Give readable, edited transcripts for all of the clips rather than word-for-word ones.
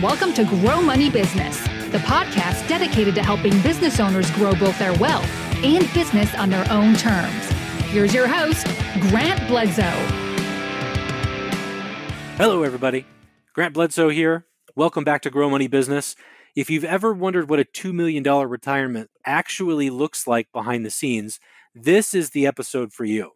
Welcome to Grow Money Business, the podcast dedicated to helping business owners grow both their wealth and business on their own terms. Here's your host, Grant Bledsoe. Hello, everybody. Grant Bledsoe here. Welcome back to Grow Money Business. If you've ever wondered what a $2 million retirement actually looks like behind the scenes, this is the episode for you.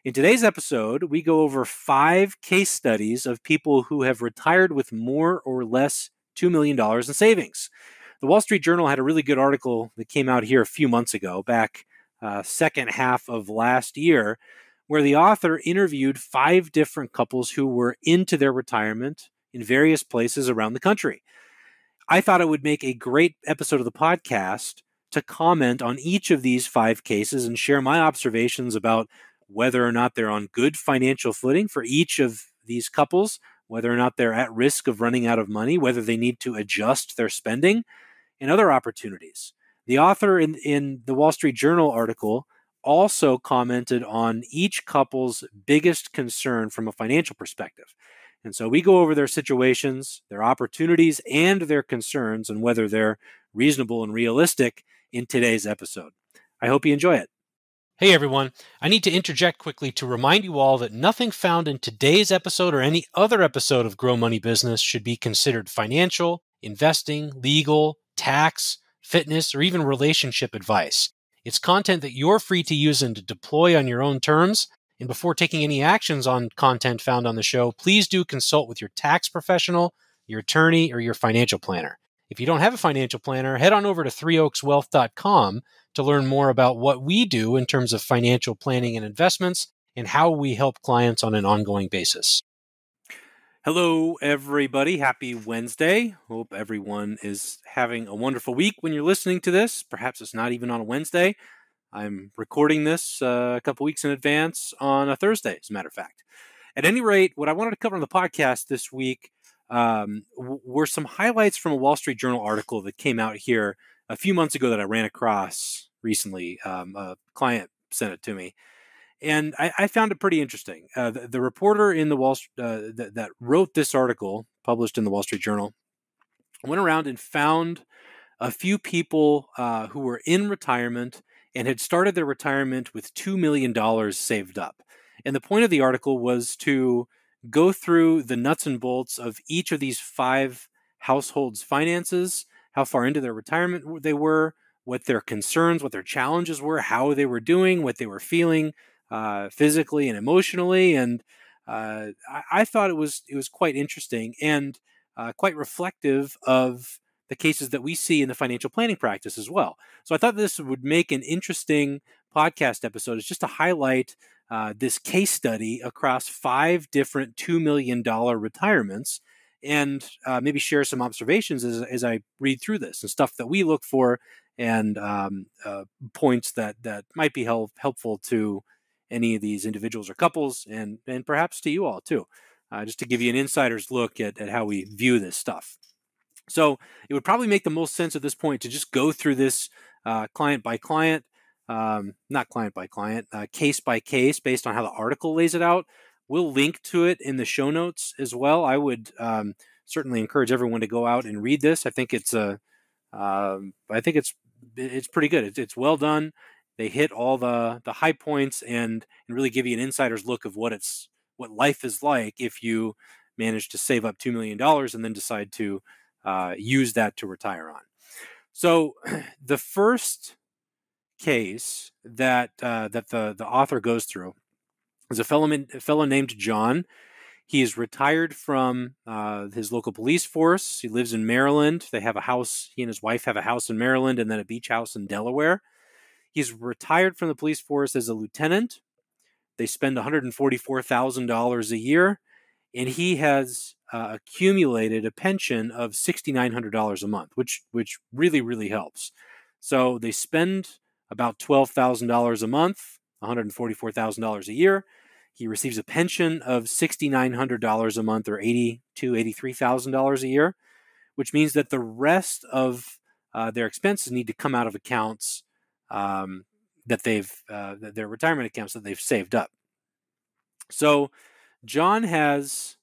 In today's episode, we go over 5 case studies of people who have retired with more or less $2 million in savings. The Wall Street Journal had a really good article that came out here a few months ago, back second half of last year, where the author interviewed 5 different couples who were into their retirement in various places around the country. I thought it would make a great episode of the podcast to comment on each of these 5 cases and share my observations about whether or not they're on good financial footing for each of these couples, whether or not they're at risk of running out of money, whether they need to adjust their spending, and other opportunities. The author in the Wall Street Journal article also commented on each couple's biggest concern from a financial perspective. And so we go over their situations, their opportunities, and their concerns, and whether they're reasonable and realistic in today's episode. I hope you enjoy it. Hey everyone, I need to interject quickly to remind you all that nothing found in today's episode or any other episode of Grow Money Business should be considered financial, investing, legal, tax, fitness, or even relationship advice. It's content that you're free to use and to deploy on your own terms. And before taking any actions on content found on the show, please do consult with your tax professional, your attorney, or your financial planner. If you don't have a financial planner, head on over to threeoakswealth.com to learn more about what we do in terms of financial planning and investments and how we help clients on an ongoing basis. Hello, everybody. Happy Wednesday. Hope everyone is having a wonderful week when you're listening to this. Perhaps it's not even on a Wednesday. I'm recording this a couple weeks in advance on a Thursday, as a matter of fact. At any rate, what I wanted to cover on the podcast this week were some highlights from a Wall Street Journal article that came out here a few months ago that I ran across recently. A client sent it to me, and I found it pretty interesting. The reporter in the that wrote this article, published in the Wall Street Journal, went around and found a few people who were in retirement and had started their retirement with $2 million saved up. And the point of the article was to go through the nuts and bolts of each of these 5 households' finances, how far into their retirement they were, what their concerns, what their challenges were, how they were doing, what they were feeling physically and emotionally. And I thought it was quite interesting and quite reflective of the cases that we see in the financial planning practice as well. So I thought this would make an interesting podcast episode, is just to highlight this case study across 5 different $2 million retirements, and maybe share some observations as I read through this and stuff that we look for, and points that might be helpful to any of these individuals or couples, and perhaps to you all too, just to give you an insider's look at how we view this stuff. So it would probably make the most sense at this point to just go through this client by client, not client by client, case by case, based on how the article lays it out. We'll link to it in the show notes as well. I would certainly encourage everyone to go out and read this. I think it's pretty good. It's well done. They hit all the high points and really give you an insider's look of what life is like if you manage to save up $2 million and then decide to use that to retire on. So the first case that the author goes through is a fellow named John. He is retired from his local police force. He lives in Maryland. They have a house. He and his wife have a house in Maryland and then a beach house in Delaware. He's retired from the police force as a lieutenant. They spend $144,000 a year, and he has accumulated a pension of $6,900 a month, which really, really helps. So they spend about $12,000 a month, $144,000 a year. He receives a pension of $6,900 a month, or $83,000 a year, which means that the rest of their expenses need to come out of accounts that their retirement accounts that they've saved up. So John has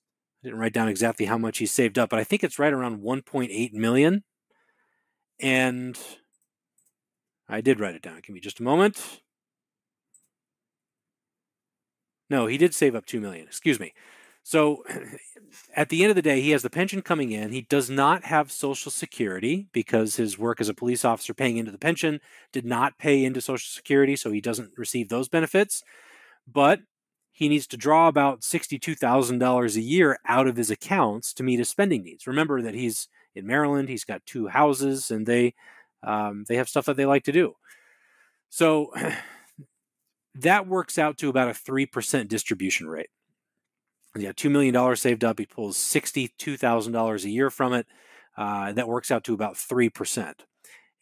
didn't write down exactly how much he saved up, but I think it's right around 1.8 million. And I did write it down. Give me just a moment. No, he did save up 2 million. Excuse me. So at the end of the day, he has the pension coming in. He does not have Social Security because his work as a police officer paying into the pension did not pay into Social Security, so he doesn't receive those benefits. But he needs to draw about $62,000 a year out of his accounts to meet his spending needs. Remember that he's in Maryland. He's got 2 houses, and they have stuff that they like to do. So that works out to about a 3% distribution rate. He's got $2 million saved up. He pulls $62,000 a year from it. That works out to about 3%.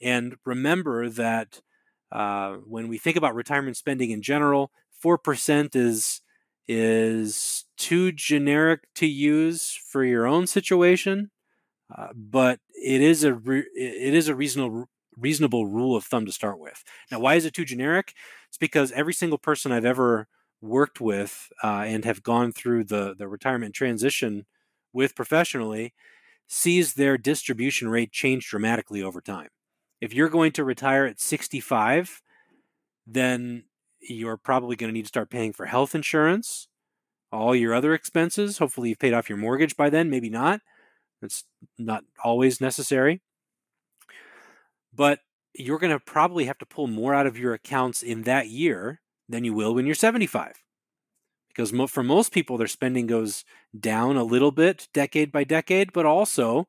And remember that when we think about retirement spending in general, 4% is too generic to use for your own situation, but it is a reasonable rule of thumb to start with. Now, why is it too generic? It's because every single person I've ever worked with and have gone through the retirement transition with professionally sees their distribution rate change dramatically over time. If you're going to retire at 65, then you're probably going to need to start paying for health insurance, all your other expenses. Hopefully you've paid off your mortgage by then, maybe not. It's not always necessary. But you're going to probably have to pull more out of your accounts in that year than you will when you're 75. Because for most people, their spending goes down a little bit decade by decade, but also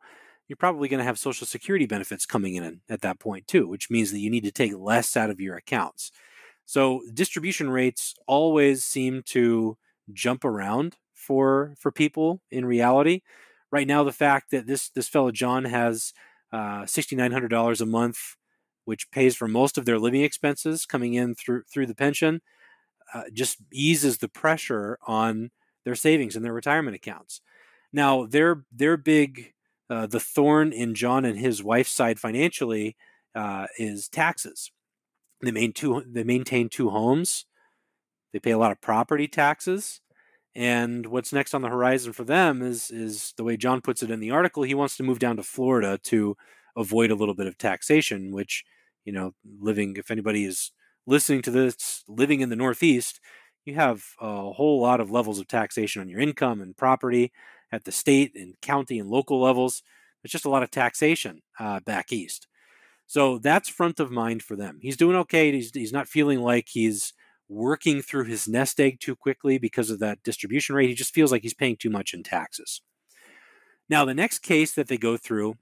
you're probably going to have Social Security benefits coming in at that point too, which means that you need to take less out of your accounts. So distribution rates always seem to jump around for people in reality. Right now, the fact that this fellow John has $6,900 a month, which pays for most of their living expenses coming in through the pension, just eases the pressure on their savings and their retirement accounts. Now, their big, the thorn in John and his wife's side financially is taxes. They maintain 2 homes. They pay a lot of property taxes. And what's next on the horizon for them is the way John puts it in the article. He wants to move down to Florida to avoid a little bit of taxation, which, if anybody is listening to this, living in the Northeast, you have a whole lot of levels of taxation on your income and property at the state and county and local levels. There's just a lot of taxation back east. So that's front of mind for them. He's doing okay. He's not feeling like he's working through his nest egg too quickly because of that distribution rate. He just feels like he's paying too much in taxes. Now, the next case that they go through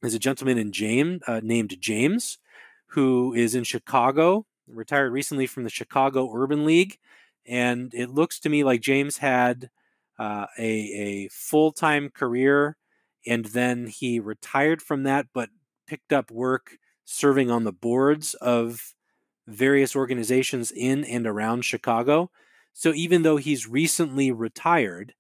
is a gentleman named James, who is in Chicago, retired recently from the Chicago Urban League. And it looks to me like James had a full-time career, and then he retired from that, but picked up work serving on the boards of various organizations in and around Chicago. So even though he's recently retired,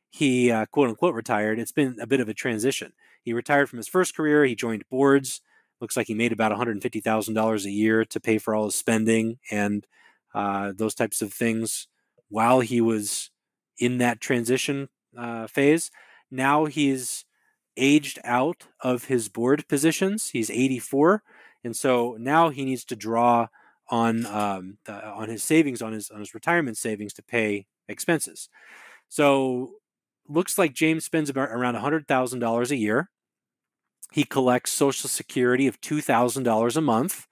he quote unquote retired, it's been a bit of a transition. He retired from his first career. He joined boards. Looks like he made about $150,000 a year to pay for all his spending and those types of things while he was in that transition phase. Now he's aged out of his board positions. He's 84. And so now he needs to draw on his savings, on his retirement savings to pay expenses. So looks like James spends around $100,000 a year. He collects Social Security of $2,000 a month,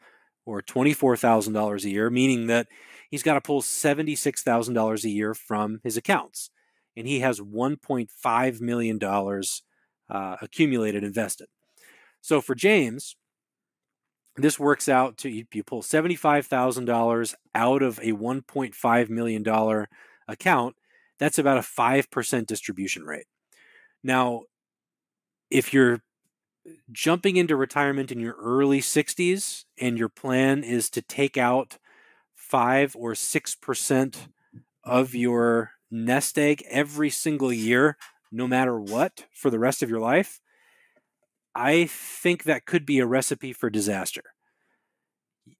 or $24,000 a year, meaning that he's got to pull $76,000 a year from his accounts. And he has $1.5 million accumulated invested. So for James, this works out to you pull $75,000 out of a $1.5 million account. That's about a 5% distribution rate. Now, if you're jumping into retirement in your early 60s and your plan is to take out 5 or 6% of your nest egg every single year, no matter what, for the rest of your life, I think that could be a recipe for disaster.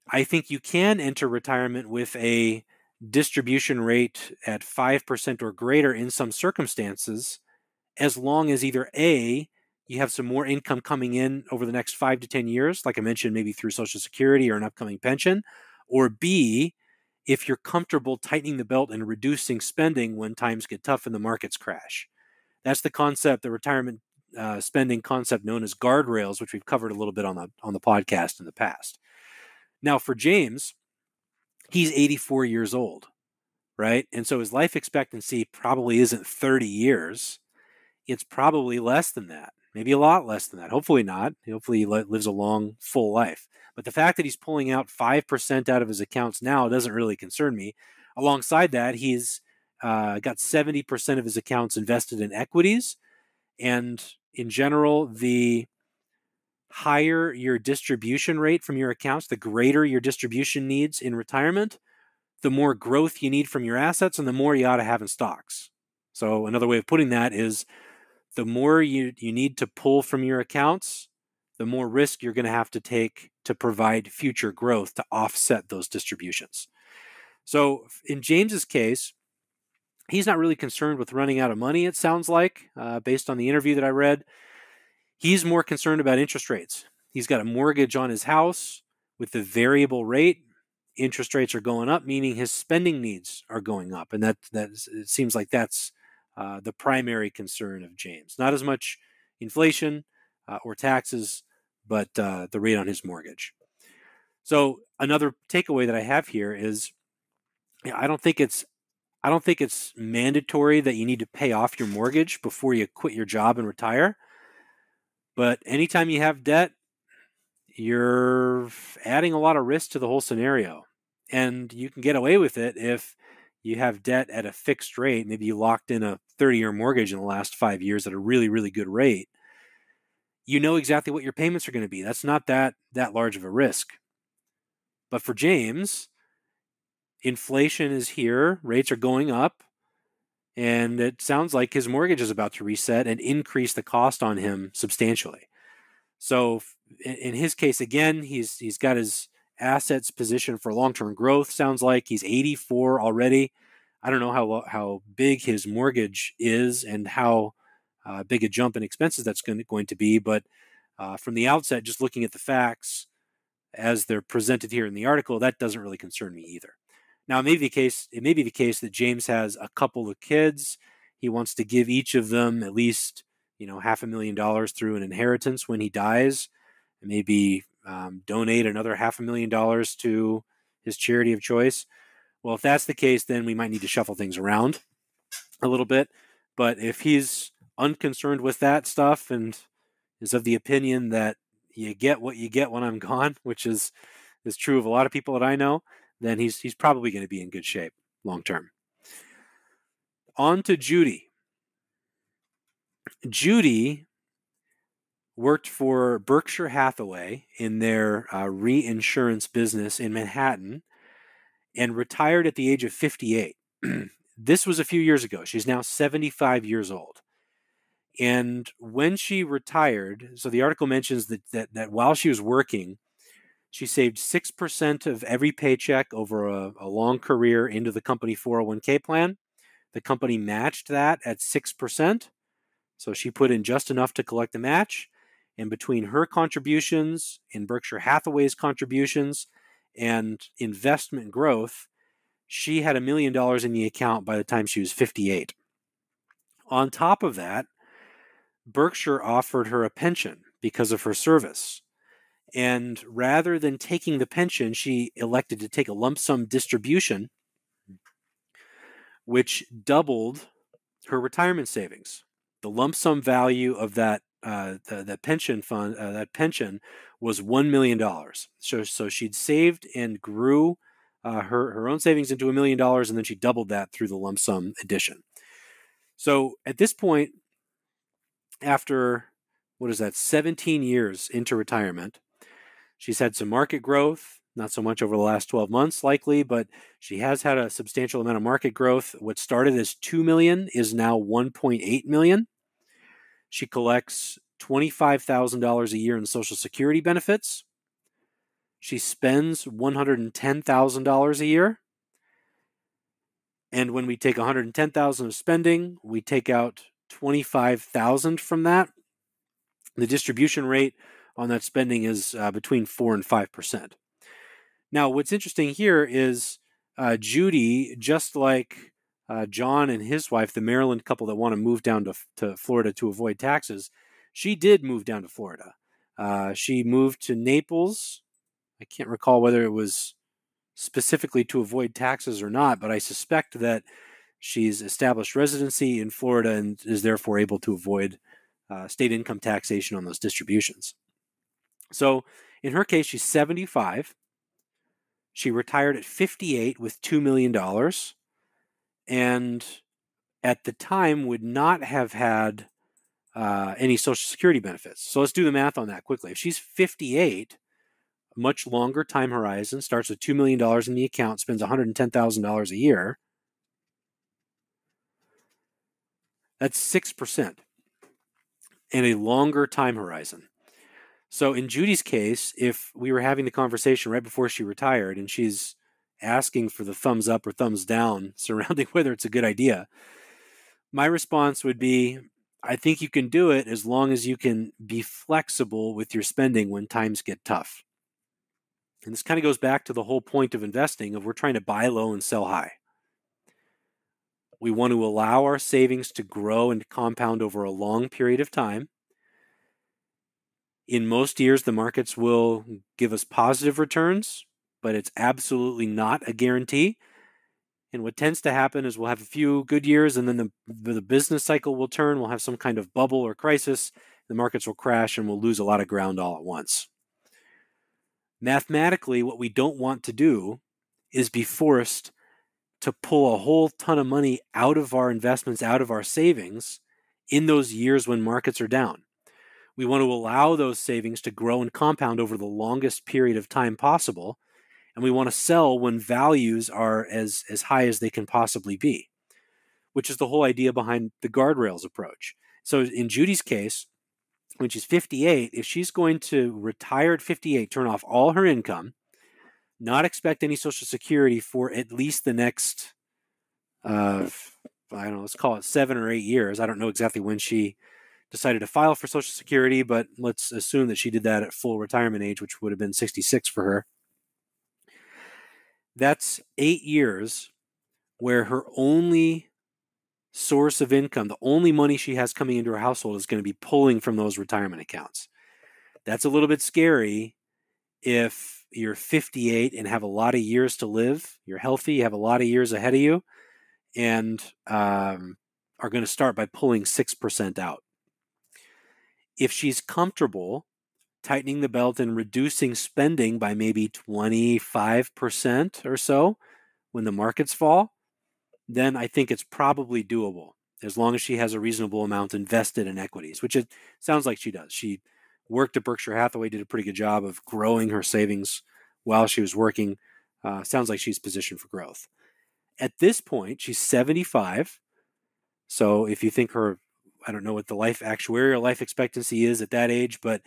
I think you can enter retirement with a distribution rate at 5% or greater in some circumstances, as long as either A, you have some more income coming in over the next 5 to 10 years, like I mentioned, maybe through Social Security or an upcoming pension, or B, if you're comfortable tightening the belt and reducing spending when times get tough and the markets crash. That's the concept, the retirement spending concept known as guardrails, which we've covered a little bit on the podcast in the past. Now, for James, he's 84 years old, right? And so his life expectancy probably isn't 30 years. It's probably less than that, maybe a lot less than that. Hopefully not. Hopefully he lives a long, full life. But the fact that he's pulling out 5% out of his accounts now doesn't really concern me. Alongside that, he's got 70% of his accounts invested in equities. And in general, the higher your distribution rate from your accounts, the greater your distribution needs in retirement, the more growth you need from your assets and the more you ought to have in stocks. So another way of putting that is the more you need to pull from your accounts, the more risk you're going to have to take to provide future growth to offset those distributions. So in James's case, he's not really concerned with running out of money, it sounds like, based on the interview that I read. He's more concerned about interest rates. He's got a mortgage on his house with the variable rate. Interest rates are going up, meaning his spending needs are going up. And that it seems like that's the primary concern of James. Not as much inflation or taxes, but the rate on his mortgage. So another takeaway that I have here is I don't think it's mandatory that you need to pay off your mortgage before you quit your job and retire. But anytime you have debt, you're adding a lot of risk to the whole scenario. And you can get away with it if you have debt at a fixed rate. Maybe you locked in a 30-year mortgage in the last 5 years at a really, really good rate. You know exactly what your payments are going to be. That's not that large of a risk. But for James, inflation is here, rates are going up, and it sounds like his mortgage is about to reset and increase the cost on him substantially. So in his case, again, he's got his assets positioned for long-term growth. Sounds like he's 84 already. I don't know how big his mortgage is and how big a jump in expenses that's going to be. But from the outset, just looking at the facts as they're presented here in the article, that doesn't really concern me either. Now, it may be the case that James has a couple of kids. He wants to give each of them at least $500,000 through an inheritance when he dies, and maybe donate another $500,000 to his charity of choice. Well, if that's the case, then we might need to shuffle things around a little bit. But if he's unconcerned with that stuff and is of the opinion that you get what you get when I'm gone, which is true of a lot of people that I know, then he's probably going to be in good shape long term. On to Judy. Judy worked for Berkshire Hathaway in their reinsurance business in Manhattan and retired at the age of 58. This was a few years ago. She's now 75 years old. And when she retired, so the article mentions that while she was working, she saved 6% of every paycheck over a long career into the company 401k plan. The company matched that at 6%. So she put in just enough to collect the match. And between her contributions and Berkshire Hathaway's contributions and investment growth, she had $1 million in the account by the time she was 58. On top of that, Berkshire offered her a pension because of her service. And rather than taking the pension, she elected to take a lump sum distribution, which doubled her retirement savings. The lump sum value of that pension fund, that pension, was $1 million. So she'd saved and grew her own savings into $1 million, and then she doubled that through the lump sum addition. So at this point, after 17 years into retirement, she's had some market growth, not so much over the last 12 months likely, but she has had a substantial amount of market growth. What started as $2 million is now $1.8 million. She collects $25,000 a year in Social Security benefits. She spends $110,000 a year. And when we take $110,000 of spending, we take out $25,000 from that, the distribution rate on that spending is between 4 and 5%. Now, what's interesting here is Judy, just like John and his wife, the Maryland couple that want to move down to Florida to avoid taxes, she did move down to Florida. She moved to Naples. I can't recall whether it was specifically to avoid taxes or not, but I suspect that she's established residency in Florida and is therefore able to avoid state income taxation on those distributions. So in her case, she's 75. She retired at 58 with $2 million, and at the time would not have had any Social Security benefits. So let's do the math on that quickly. If she's 58, a much longer time horizon, starts with $2 million in the account, spends $110,000 a year, that's 6% and a longer time horizon. So in Judy's case, if we were having the conversation right before she retired and she's asking for the thumbs up or thumbs down surrounding whether it's a good idea, my response would be, I think you can do it as long as you can be flexible with your spending when times get tough. And this kind of goes back to the whole point of investing, of we're trying to buy low and sell high. We want to allow our savings to grow and compound over a long period of time. In most years, the markets will give us positive returns, but it's absolutely not a guarantee. And what tends to happen is we'll have a few good years, and then the business cycle will turn. We'll have some kind of bubble or crisis. The markets will crash, and we'll lose a lot of ground all at once. Mathematically, what we don't want to do is be forced to pull a whole ton of money out of our investments, out of our savings in those years when markets are down. We want to allow those savings to grow and compound over the longest period of time possible, and we want to sell when values are as high as they can possibly be, which is the whole idea behind the Guardrails approach. So in Judy's case, when she's 58, if she's going to retire at 58, turn off all her income, not expect any Social Security for at least the next, I don't know, let's call it 7 or 8 years. I don't know exactly when she decided to file for Social Security, but let's assume that she did that at full retirement age, which would have been 66 for her. That's 8 years where her only source of income, the only money she has coming into her household, is going to be pulling from those retirement accounts. That's a little bit scary if you're 58 and have a lot of years to live, you're healthy, you have a lot of years ahead of you, and are going to start by pulling 6% out. If she's comfortable tightening the belt and reducing spending by maybe 25% or so when the markets fall, then I think it's probably doable, as long as she has a reasonable amount invested in equities, which it sounds like she does. She worked at Berkshire Hathaway, did a pretty good job of growing her savings while she was working. Sounds like she's positioned for growth. At this point, she's 75. So if you think her, I don't know what the actuarial life expectancy is at that age, but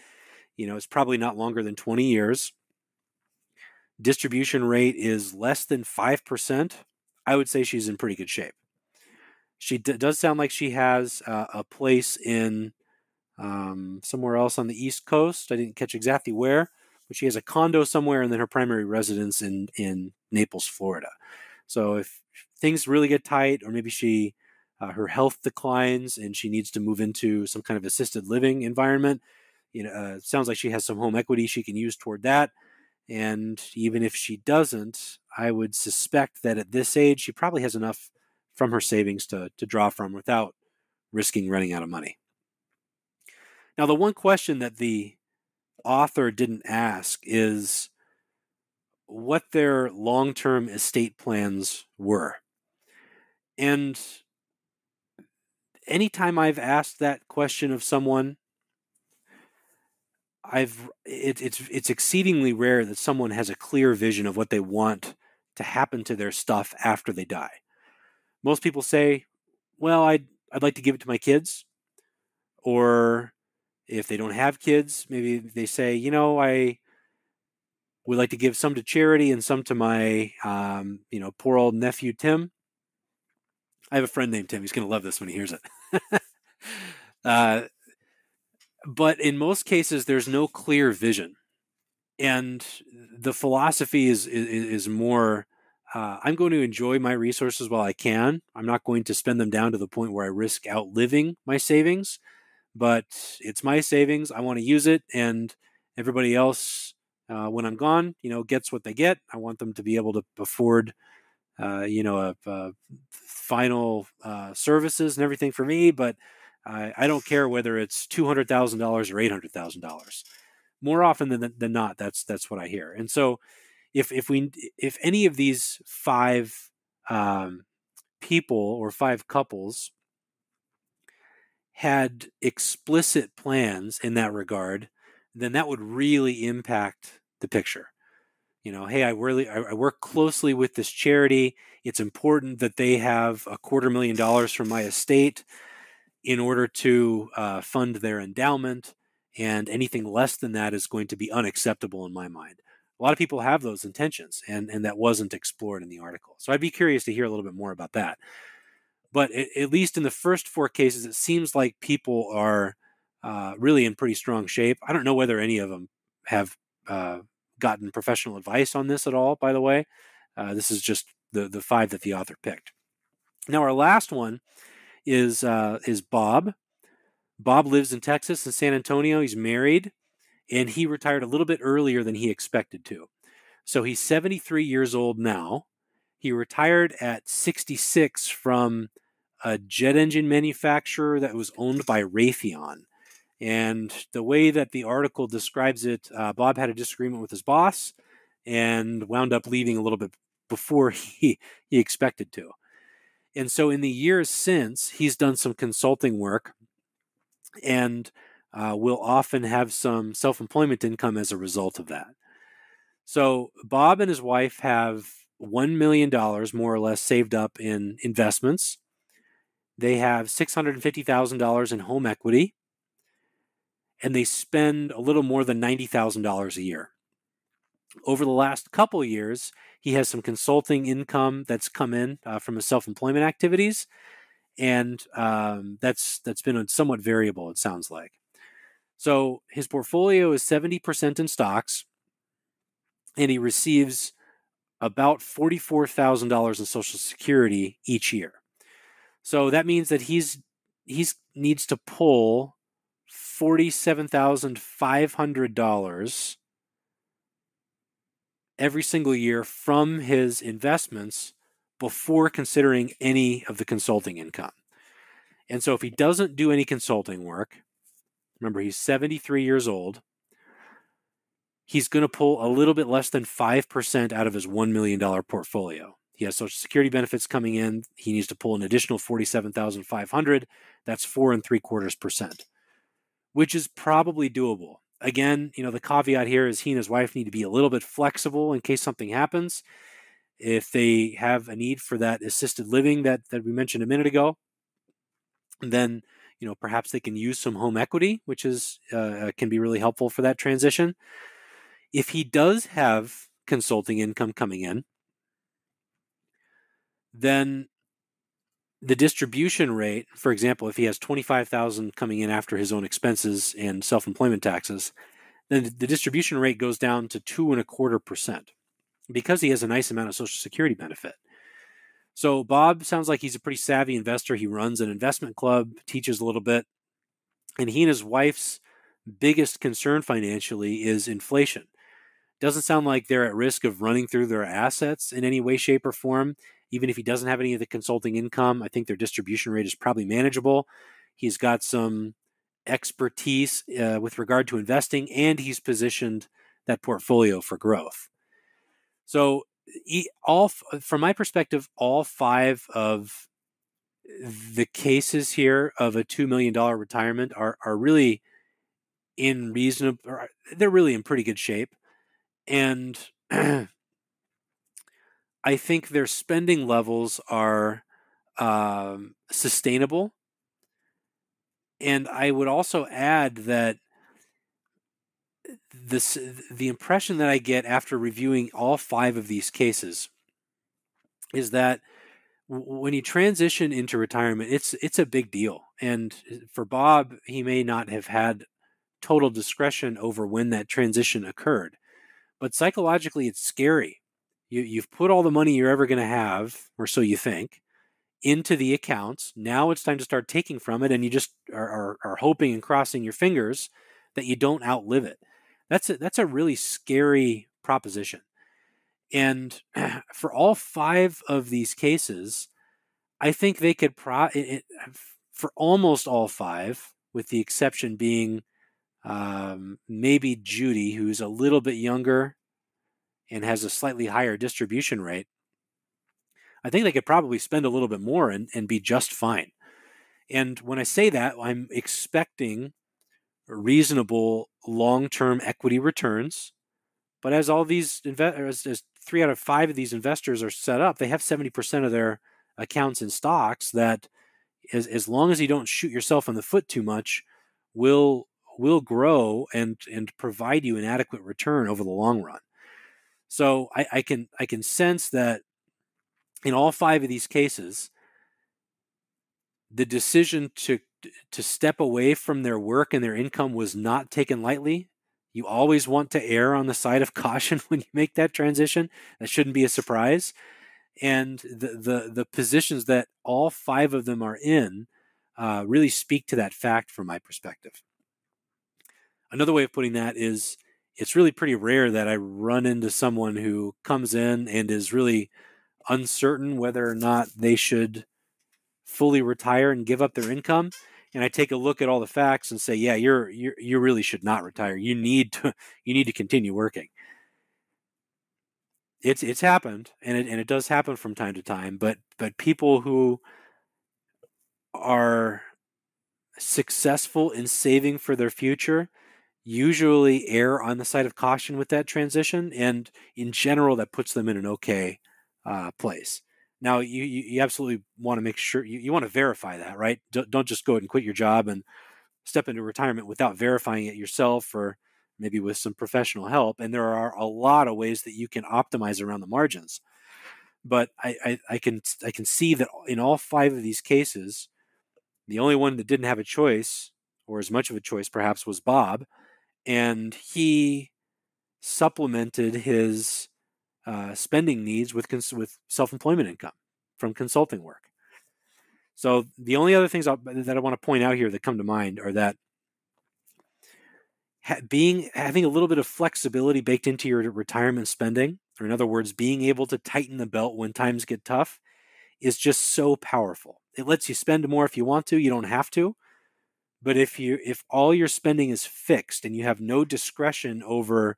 it's probably not longer than 20 years. Distribution rate is less than 5%. I would say she's in pretty good shape. She does sound like she has a place in somewhere else on the East Coast. I didn't catch exactly where, but she has a condo somewhere, and then her primary residence in Naples, Florida. So if things really get tight, or maybe her health declines and she needs to move into some kind of assisted living environment, it sounds like she has some home equity she can use toward that. And even if she doesn't, I would suspect that at this age, she probably has enough from her savings to draw from without risking running out of money. Now, the one question that the author didn't ask is what their long-term estate plans were. And anytime I've asked that question of someone, it's exceedingly rare that someone has a clear vision of what they want to happen to their stuff after they die. Most people say, well, I'd like to give it to my kids. Or if they don't have kids, maybe they say, I would like to give some to charity and some to my, poor old nephew, Tim. I have a friend named Tim. He's going to love this when he hears it. But in most cases, there's no clear vision. And the philosophy is more, I'm going to enjoy my resources while I can. I'm not going to spend them down to the point where I risk outliving my savings, but it's my savings. I want to use it, and everybody else, when I'm gone, gets what they get. I want them to be able to afford, final services and everything for me, but I don't care whether it's $200,000 or $800,000. More often than not, that's what I hear. And so, if any of these five people or five couples had explicit plans in that regard, then that would really impact the picture. Hey, I work closely with this charity. It's important that they have $250,000 from my estate in order to fund their endowment, and anything less than that is going to be unacceptable in my mind. A lot of people have those intentions, and that wasn't explored in the article. So I'd be curious to hear a little bit more about that. But at least in the first four cases, it seems like people are really in pretty strong shape. I don't know whether any of them have gotten professional advice on this at all, by the way. This is just the five that the author picked. Now, our last one is Bob. Bob lives in Texas and San Antonio. He's married, and he retired a little bit earlier than he expected to. So he's 73 years old now. He retired at 66 from a jet engine manufacturer that was owned by Raytheon. And the way that the article describes it, Bob had a disagreement with his boss and wound up leaving a little bit before he expected to. And so in the years since, he's done some consulting work and will often have some self-employment income as a result of that. So Bob and his wife have $1 million more or less saved up in investments. They have $650,000 in home equity, and they spend a little more than $90,000 a year. Over the last couple of years, he has some consulting income that's come in from his self-employment activities, and that's been somewhat variable, it sounds like. So his portfolio is 70% in stocks, and he receives about $44,000 in Social Security each year. So that means that he needs to pull $47,500 every single year from his investments before considering any of the consulting income. And so if he doesn't do any consulting work, remember he's 73 years old, he's going to pull a little bit less than 5% out of his $1 million portfolio. He has Social Security benefits coming in. He needs to pull an additional $47,500. That's 4.75%, which is probably doable. Again, the caveat here is he and his wife need to be a little bit flexible in case something happens. If they have a need for that assisted living that we mentioned a minute ago, then perhaps they can use some home equity, which is can be really helpful for that transition. If he does have consulting income coming in, then the distribution rate, for example, if he has $25,000 coming in after his own expenses and self-employment taxes, then the distribution rate goes down to 2.25% because he has a nice amount of Social Security benefit. So Bob sounds like he's a pretty savvy investor. He runs an investment club, teaches a little bit, and he and his wife's biggest concern financially is inflation. Doesn't sound like they're at risk of running through their assets in any way, shape, or form. Even if he doesn't have any of the consulting income, I think their distribution rate is probably manageable. He's got some expertise with regard to investing, and he's positioned that portfolio for growth. So from my perspective, all five of the cases here of a $2 million retirement are really they're really in pretty good shape. And I think their spending levels are sustainable. And I would also add that the impression that I get after reviewing all five of these cases is that when you transition into retirement, it's a big deal. And for Bob, he may not have had total discretion over when that transition occurred, but psychologically, it's scary. You've put all the money you're ever going to have, or so you think, into the accounts. Now it's time to start taking from it, and you just are hoping and crossing your fingers that you don't outlive it. That's a really scary proposition. And for all 5 of these cases, I think they could for almost all 5, with the exception being maybe Judy, who's a little bit younger and has a slightly higher distribution rate. I think they could probably spend a little bit more and be just fine. And when I say that, I'm expecting reasonable long-term equity returns. But as all these as 3 out of 5 of these investors are set up, they have 70% of their accounts in stocks that, as long as you don't shoot yourself in the foot too much, will grow and provide you an adequate return over the long run. So I can sense that in all 5 of these cases, the decision to step away from their work and their income was not taken lightly. You always want to err on the side of caution when you make that transition. That shouldn't be a surprise. And the positions that all 5 of them are in really speak to that fact from my perspective. Another way of putting that is, it's really pretty rare that I run into someone who comes in and is really uncertain whether or not they should fully retire and give up their income. And I take a look at all the facts and say, yeah, you really should not retire. You need to continue working. It's happened, and it does happen from time to time. But people who are successful in saving for their future usually err on the side of caution with that transition, and in general, that puts them in an okay place. Now, you absolutely want to make sure you want to verify that, right? Don't just go ahead and quit your job and step into retirement without verifying it yourself, or maybe with some professional help. And there are a lot of ways that you can optimize around the margins. But I can see that in all 5 of these cases, the only one that didn't have a choice, or as much of a choice perhaps, was Bob, and he supplemented his spending needs with self-employment income from consulting work. So the only other things that I want to point out here that come to mind are that having a little bit of flexibility baked into your retirement spending, or in other words, being able to tighten the belt when times get tough, is just so powerful. It lets you spend more if you want to. You don't have to. But if all your spending is fixed and you have no discretion over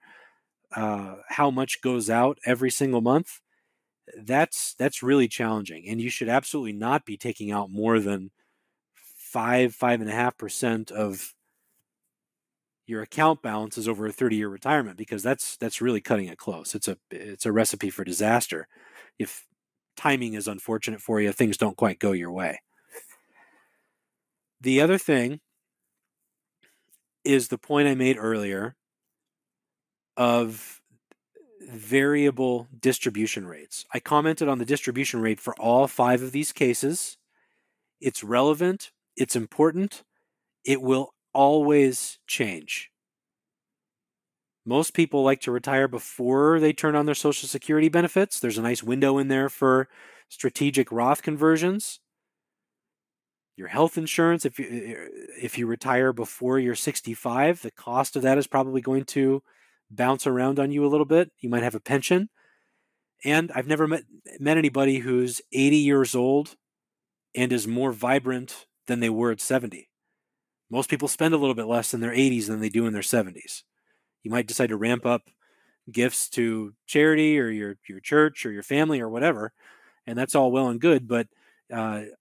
how much goes out every single month, that's really challenging. And you should absolutely not be taking out more than 5.5% of your account balances over a 30-year retirement, because that's really cutting it close. It's a recipe for disaster. If timing is unfortunate for you, things don't quite go your way. The other thing is the point I made earlier of variable distribution rates. I commented on the distribution rate for all 5 of these cases. It's relevant. It's important. It will always change. Most people like to retire before they turn on their Social Security benefits. There's a nice window in there for strategic Roth conversions. Your health insurance, if you retire before you're 65, the cost of that is probably going to bounce around on you a little bit. You might have a pension. And I've never met anybody who's 80 years old and is more vibrant than they were at 70. Most people spend a little bit less in their 80s than they do in their 70s. You might decide to ramp up gifts to charity or your church or your family or whatever, and that's all well and good, but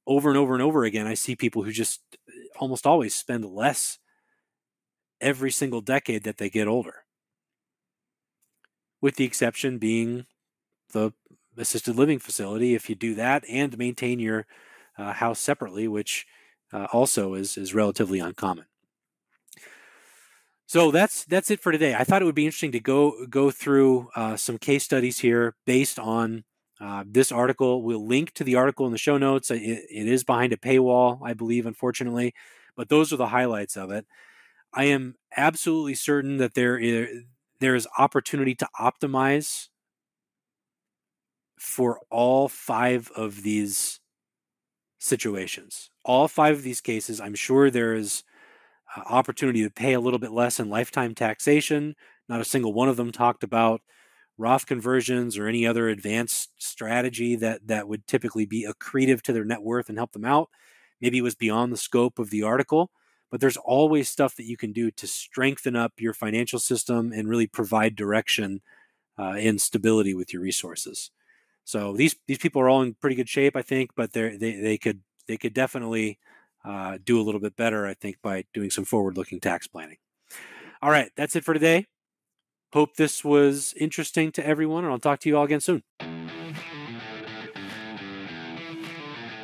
over and over and over again, I see people who just almost always spend less every single decade that they get older, with the exception being the assisted living facility. If you do that and maintain your house separately, which also is relatively uncommon. So that's it for today. I thought it would be interesting to go through some case studies here based on This article, we'll link to the article in the show notes. It is behind a paywall, I believe, unfortunately, but those are the highlights of it. I am absolutely certain that there is opportunity to optimize for all 5 of these situations. All 5 of these cases, I'm sure there is opportunity to pay a little bit less in lifetime taxation. Not a single one of them talked about Roth conversions or any other advanced strategy that would typically be accretive to their net worth and help them out. Maybe it was beyond the scope of the article, but there's always stuff that you can do to strengthen up your financial system and really provide direction and stability with your resources. So these people are all in pretty good shape, I think, but they could definitely do a little bit better, I think, by doing some forward-looking tax planning. All right, that's it for today. Hope this was interesting to everyone, and I'll talk to you all again soon.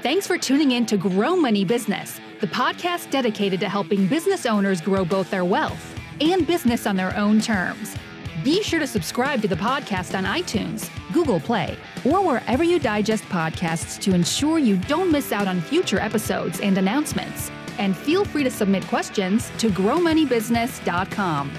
Thanks for tuning in to Grow Money Business, the podcast dedicated to helping business owners grow both their wealth and business on their own terms. Be sure to subscribe to the podcast on iTunes, Google Play, or wherever you digest podcasts to ensure you don't miss out on future episodes and announcements. And feel free to submit questions to growmoneybusiness.com.